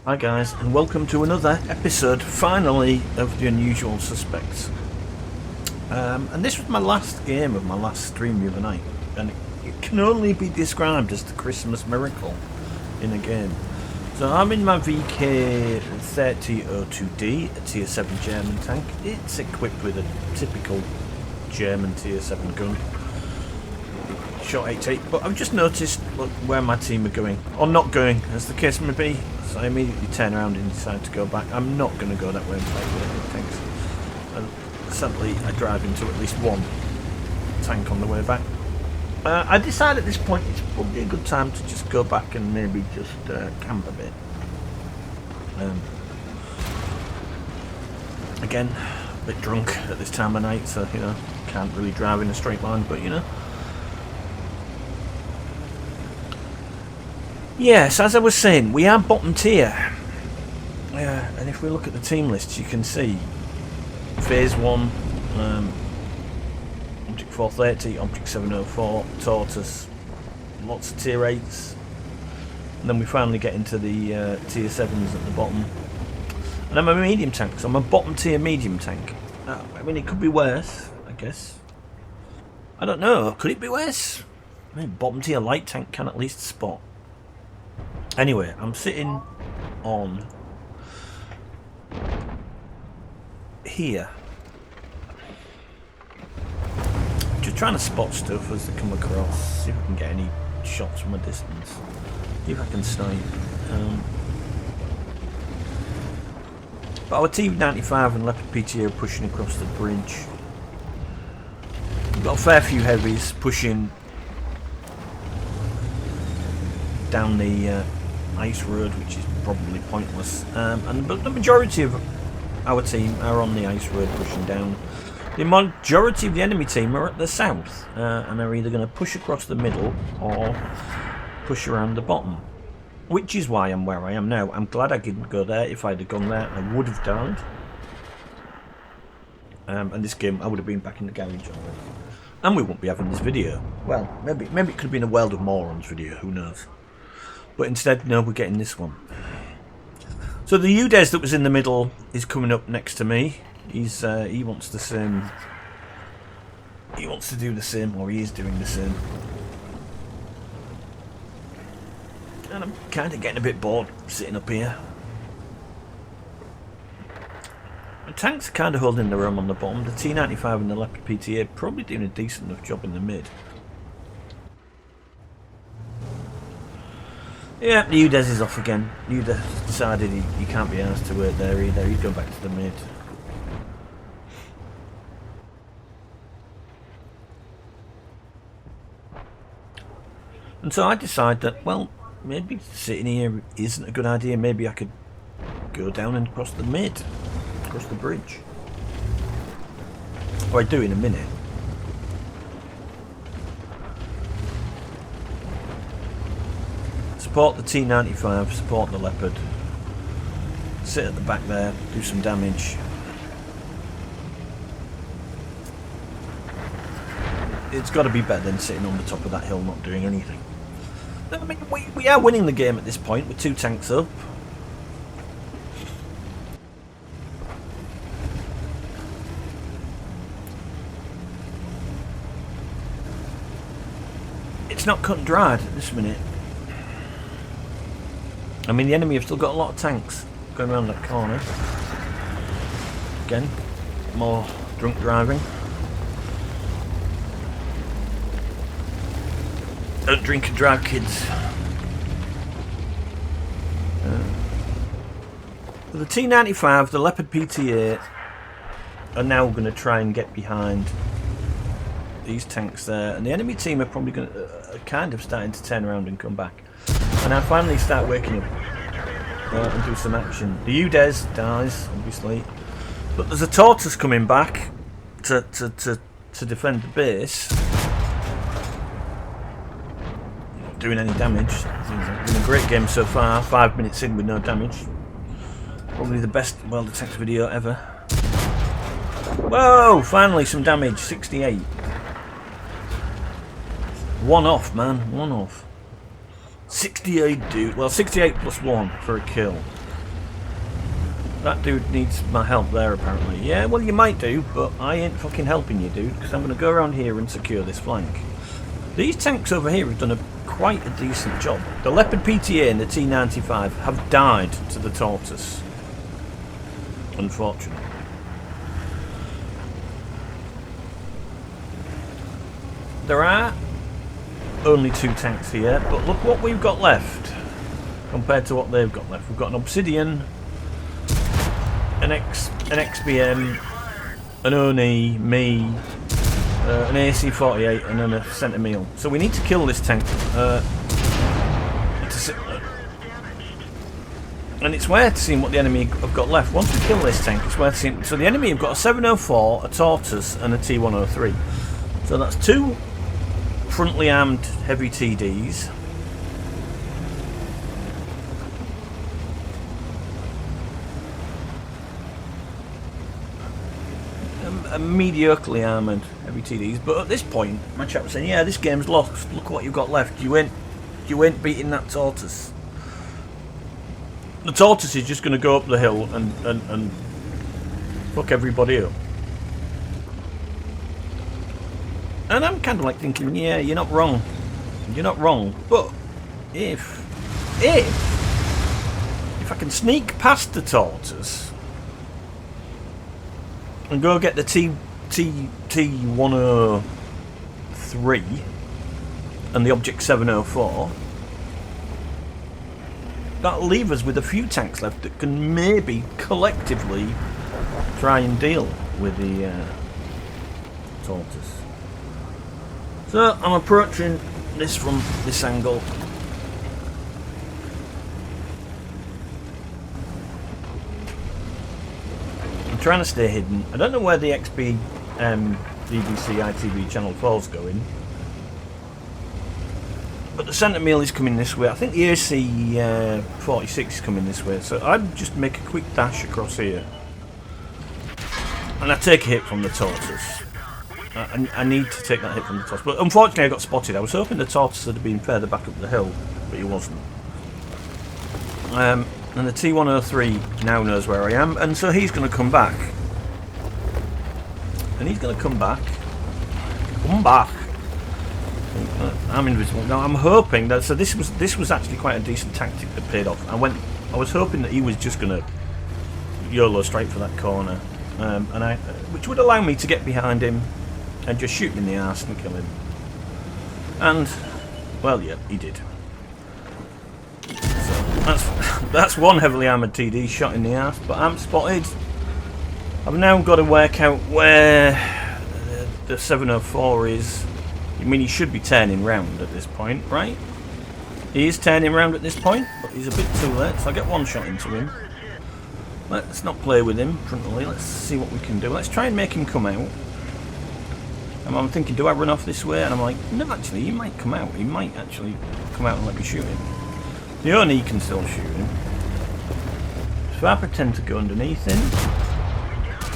Hi guys, and welcome to another episode, finally, of The Unusual Suspects. And this was my last game of my last stream the other night, and it can only be described as the Christmas miracle in a game. So I'm in my VK3002D, a tier 7 German tank. It's equipped with a typical German tier 7 gun. Short 88, but I've just noticed where my team are going, or not going, as the case may be. So I immediately turn around and decide to go back. I'm not going to go that way and fight with it, tanks. And sadly, I drive into at least one tank on the way back. I decide at this point it's probably a good time to just go back and maybe just camp a bit. Again, a bit drunk at this time of night, so you know, can't really drive in a straight line, but you know. Yes, as I was saying, we are bottom tier. And if we look at the team lists, you can see Phase 1, Object 430, Object 704, Tortoise, lots of tier 8s. And then we finally get into the tier 7s at the bottom. And I'm a medium tank, so I'm a bottom tier medium tank. I mean, it could be worse, I guess. I don't know, could it be worse? I mean, bottom tier light tank can at least spot. Anyway, I'm sitting on here, just trying to spot stuff as they come across, see if I can get any shots from a distance, see if I can snipe. But our T95 and Leopard PTA are pushing across the bridge. We've got a fair few heavies pushing down the ice road, which is probably pointless, but the majority of our team are on the ice road pushing down. The majority of the enemy team are at the south, and are either going to push across the middle or push around the bottom, which is why I'm where I am now. I'm glad I didn't go there. If I'd have gone there, I would have died, and this game I would have been back in the garage already, and we won't be having this video. Well, maybe it could have been a World of Morons video, who knows. But instead, no, we're getting this one. So the UDES that was in the middle is coming up next to me. He wants the same. He wants to do the same, or he is doing the same. And I'm kind of getting a bit bored sitting up here. The tanks are kind of holding their own on the bottom. The T95 and the Leopard PTA are probably doing a decent enough job in the mid. Yeah, the UDES is off again. UDES decided he can't be asked to work there either. He'd go back to the mid. And so I decide that, well, maybe sitting here isn't a good idea. Maybe I could go down and cross the mid, across the bridge. Or I do in a minute. Support the T95, support the Leopard, sit at the back there, do some damage. It's got to be better than sitting on the top of that hill not doing anything. I mean, we are winning the game at this point with 2 tanks up. It's not cut and dried at this minute. I mean, the enemy have still got a lot of tanks going around that corner. Again, more drunk driving. Don't drink and drive, kids. The T95, the Leopard PTA are now going to try and get behind these tanks there, and the enemy team are probably going to kind of starting to turn around and come back. And I finally start waking up and do some action. The UDES dies, obviously, but there's a Tortoise coming back to defend the base. Not doing any damage. It's been a great game so far. 5 minutes in with no damage. Probably the best World of Tanks video ever. Whoa! Finally some damage. 68. One off, man. One off. 68, dude. Well, 68 plus 1 for a kill. That dude needs my help there, apparently. Yeah, well, you might do, but I ain't fucking helping you, dude, because I'm going to go around here and secure this flank. These tanks over here have done quite a decent job. The Leopard PTA and the T-95 have died to the Tortoise. Unfortunately. There are only 2 tanks here, but look what we've got left compared to what they've got left. We've got an Obsidian, an XBM, an Oni, me, an AC-48, and then a Centimille. So we need to kill this tank. And it's worth seeing what the enemy have got left. Once we kill this tank, it's worth seeing. So the enemy have got a 704, a Tortoise, and a T-103. So that's 2 frontally armed heavy TDs. Mediocrely armoured heavy TDs, but at this point my chap was saying, yeah, this game's lost, look what you've got left. You ain't beating that Tortoise. The Tortoise is just going to go up the hill and fuck everybody up. And I'm kind of like thinking, yeah, you're not wrong, but if I can sneak past the Tortoise and go get the T-103 and the Object 704, that'll leave us with a few tanks left that can maybe collectively try and deal with the Tortoise. So I'm approaching this from this angle. Trying to stay hidden. I don't know where the XB BBC ITV Channel 4's going, but the Centimille is coming this way. I think the AC-46 is coming this way, so I'd just make a quick dash across here and I take a hit from the Tortoise. I need to take that hit from the Tortoise, but unfortunately I got spotted. I was hoping the Tortoise had been further back up the hill, but he wasn't. And the T-103 now knows where I am, and so he's going to come back. And he's going to come back. I'm invisible. Now I'm hoping that. So this was actually quite a decent tactic that paid off. I was hoping that he was just going to YOLO straight for that corner, which would allow me to get behind him and just shoot him in the arse and kill him. And well, yeah, he did. That's one heavily armoured TD shot in the arse, but I'm spotted. I've now got to work out where the 704 is. I mean, he should be turning round at this point, right? He is turning round at this point, but he's a bit too late, so I get one shot into him. Let's not play with him frontally. Let's see what we can do. Let's try and make him come out. And I'm thinking, do I run off this way? And I'm like, no, actually, he might come out. He might actually come out and let me shoot him. The Oni can still shoot him. So I pretend to go underneath him.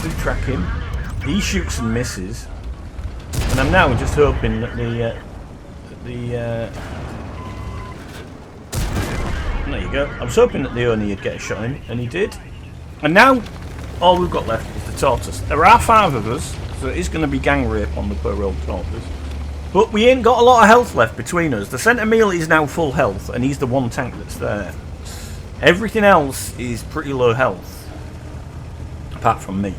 We track him. He shoots and misses. And I'm now just hoping that there you go. I was hoping that the Oni would get a shot in, and he did. And now all we've got left is the Tortoise. There are 5 of us, so it is going to be gang rape on the poor old Tortoise. But we ain't got a lot of health left between us. The Centimille is now full health, and he's the one tank that's there. Everything else is pretty low health, apart from me.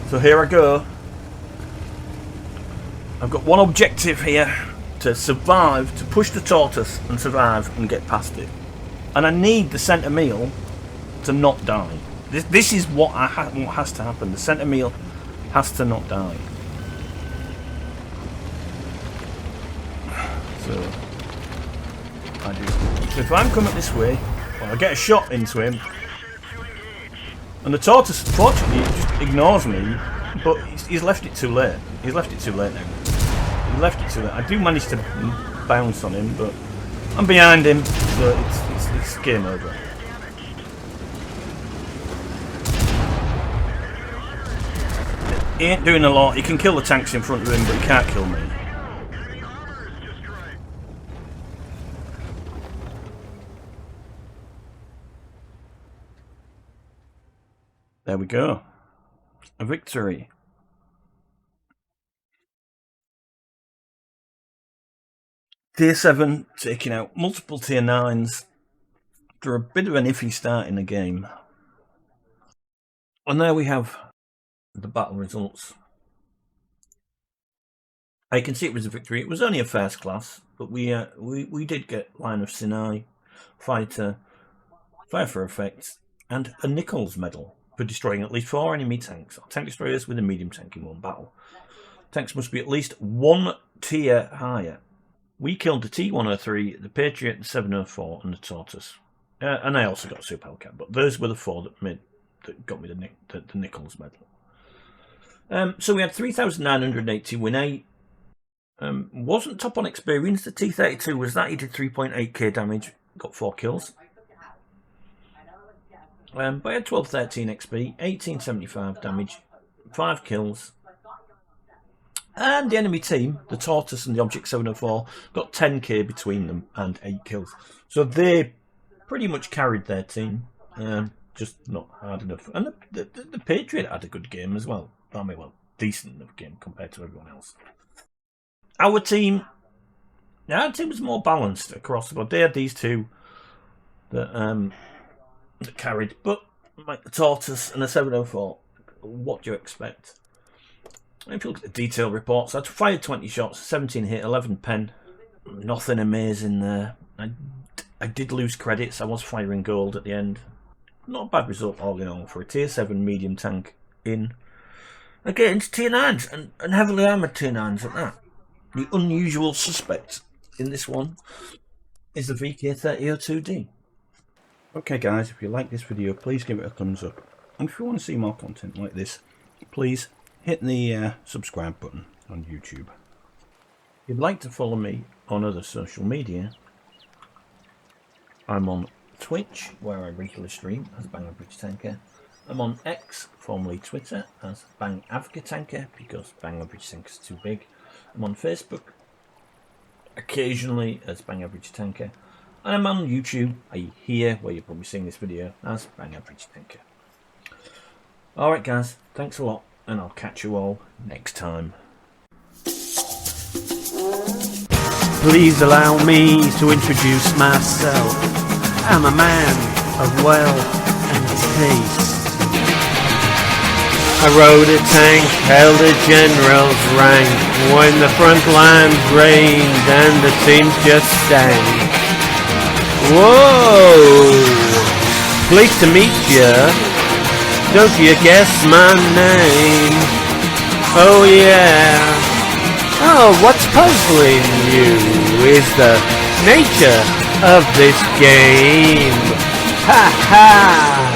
So here I go. I've got one objective here, to survive, to push the Tortoise and survive and get past it. And I need the Centimille to not die. This is what has to happen. The Centimille has to not die. So I do. So if I'm coming this way, well, I get a shot into him, and the Tortoise, fortunately, just ignores me. But he's left it too late. He's left it too late now. He left it too late. I do manage to bounce on him, but I'm behind him, so it's game over. He ain't doing a lot. He can kill the tanks in front of him, but he can't kill me. There we go. A victory. Tier 7 taking out multiple Tier 9s after a bit of an iffy start in the game. And there we have the battle results. I can see it was a victory. It was only a first class, but we did get Line of Sinai, Fighter, Fire for Effect, and a Nichols medal for destroying at least 4 enemy tanks, or tank destroyers with a medium tank in one battle. Tanks must be at least 1 tier higher. We killed the T-103, the Patriot, the 704, and the Tortoise. And I also got a Super Hellcat, but those were the 4 that got me the Nichols medal. So we had 3,980 win 8. Wasn't top on experience. The T-32 was that. He did 3.8k damage, got 4 kills. But I had 1213 XP, 1875 damage, 5 kills. And the enemy team, the Tortoise and the Object 704, got 10k between them and 8 kills. So they pretty much carried their team, just not hard enough. And the Patriot had a good game as well. I mean, well, decent enough game compared to everyone else. Our team was more balanced across the board. They had these 2 that carried, but like the Tortoise and the 704, what do you expect? If you look at the detail reports, I'd fired 20 shots, 17 hit, 11 pen. Nothing amazing there. I did lose credits. I was firing gold at the end. Not a bad result all in all for a tier 7 medium tank in against tier 9s and heavily armoured tier 9s at that. The unusual suspect in this one is the VK3002D. Okay guys, if you like this video, please give it a thumbs up. And if you want to see more content like this, please hit the subscribe button on YouTube. If you'd like to follow me on other social media, I'm on Twitch, where I regularly stream as Bang Average Tanker. I'm on X, formerly Twitter, as Bang Average Tanker, because Bang Average Tanker is too big. I'm on Facebook, occasionally as Bang Average Tanker. And I'm on YouTube, here, where you're probably seeing this video, as Bang Average Tanker. Alright guys, thanks a lot, and I'll catch you all next time. Please allow me to introduce myself. I'm a man of wealth and taste. I rode a tank, held a general's rank, when the front lines rained and the teams just stank. Whoa! Pleased to meet ya. Don't you guess my name? Oh yeah. Oh, what's puzzling you is the nature of this game. Ha ha!